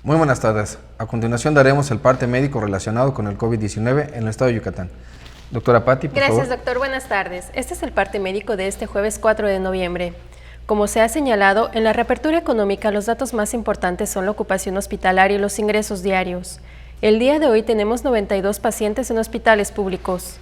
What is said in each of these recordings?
Muy buenas tardes. A continuación daremos el parte médico relacionado con el COVID-19 en el estado de Yucatán. Doctora Patti, por favor. Gracias, doctor. Buenas tardes. Este es el parte médico de este jueves 4 de noviembre. Como se ha señalado, en la reapertura económica los datos más importantes son la ocupación hospitalaria y los ingresos diarios. El día de hoy tenemos 92 pacientes en hospitales públicos.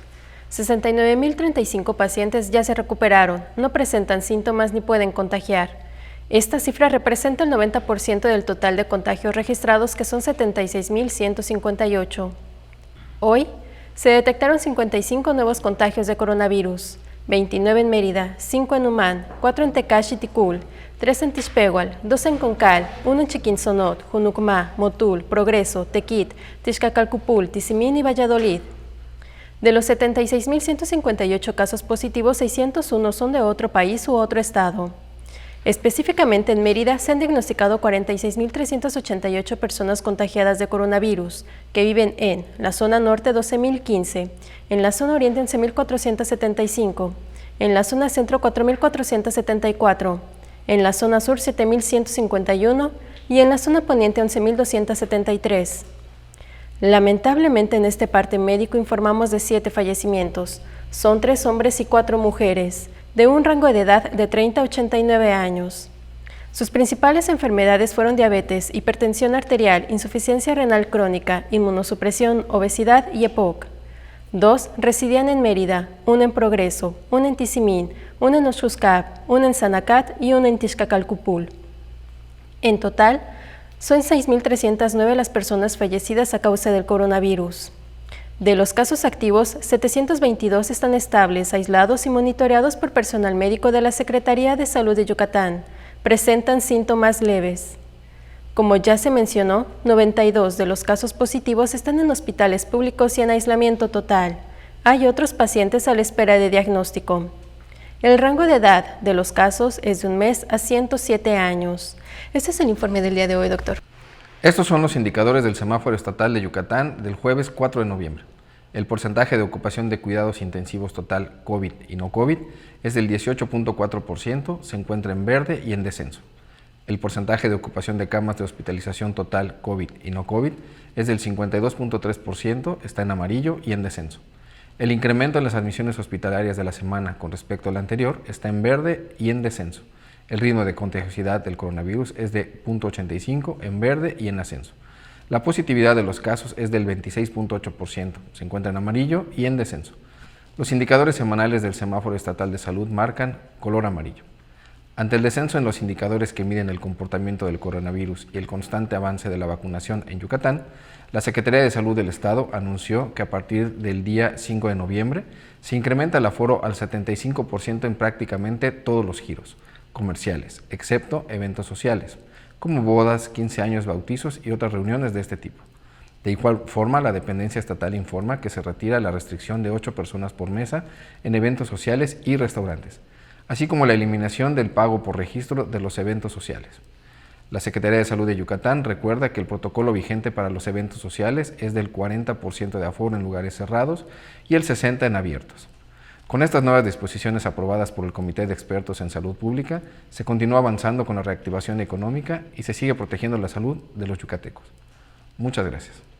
69.035 pacientes ya se recuperaron, no presentan síntomas ni pueden contagiar. Esta cifra representa el 90% del total de contagios registrados, que son 76.158. Hoy se detectaron 55 nuevos contagios de coronavirus, 29 en Mérida, 5 en Humán, 4 en Tecash y Ticul, 3 en Tixpehual, 2 en Concal, 1 en Chiquinzonot, Junucmá, Motul, Progreso, Tequit, Tixcacalcupul, Tizimín y Valladolid. De los 76.158 casos positivos, 601 son de otro país u otro estado. Específicamente en Mérida se han diagnosticado 46.388 personas contagiadas de coronavirus, que viven en la zona norte 12.015, en la zona oriente 11.475, en la zona centro 4.474, en la zona sur 7.151 y en la zona poniente 11.273. Lamentablemente en este parte médico informamos de 7 fallecimientos, son 3 hombres y 4 mujeres, de un rango de edad de 30 a 89 años. Sus principales enfermedades fueron diabetes, hipertensión arterial, insuficiencia renal crónica, inmunosupresión, obesidad y EPOC. 2 residían en Mérida, 1 en Progreso, 1 en Tizimín, 1 en Oxuscap, 1 en Sanacat y 1 en Tixcacalcupul. En total, son 6.309 las personas fallecidas a causa del coronavirus. De los casos activos, 722 están estables, aislados y monitoreados por personal médico de la Secretaría de Salud de Yucatán. Presentan síntomas leves. Como ya se mencionó, 92 de los casos positivos están en hospitales públicos y en aislamiento total. Hay otros pacientes a la espera de diagnóstico. El rango de edad de los casos es de 1 mes a 107 años. Este es el informe del día de hoy, doctor. Estos son los indicadores del semáforo estatal de Yucatán del jueves 4 de noviembre. El porcentaje de ocupación de cuidados intensivos total COVID y no COVID es del 18.4%, se encuentra en verde y en descenso. El porcentaje de ocupación de camas de hospitalización total COVID y no COVID es del 52.3%, está en amarillo y en descenso. El incremento en las admisiones hospitalarias de la semana con respecto a la anterior está en verde y en descenso. El ritmo de contagiosidad del coronavirus es de 0.85 en verde y en ascenso. La positividad de los casos es del 26.8%, se encuentra en amarillo y en descenso. Los indicadores semanales del semáforo estatal de salud marcan color amarillo. Ante el descenso en los indicadores que miden el comportamiento del coronavirus y el constante avance de la vacunación en Yucatán, la Secretaría de Salud del Estado anunció que a partir del día 5 de noviembre se incrementa el aforo al 75% en prácticamente todos los giros comerciales, excepto eventos sociales, como bodas, 15 años, bautizos y otras reuniones de este tipo. De igual forma, la dependencia estatal informa que se retira la restricción de 8 personas por mesa en eventos sociales y restaurantes, así como la eliminación del pago por registro de los eventos sociales. La Secretaría de Salud de Yucatán recuerda que el protocolo vigente para los eventos sociales es del 40% de aforo en lugares cerrados y el 60% en abiertos. Con estas nuevas disposiciones aprobadas por el Comité de Expertos en Salud Pública, se continúa avanzando con la reactivación económica y se sigue protegiendo la salud de los yucatecos. Muchas gracias.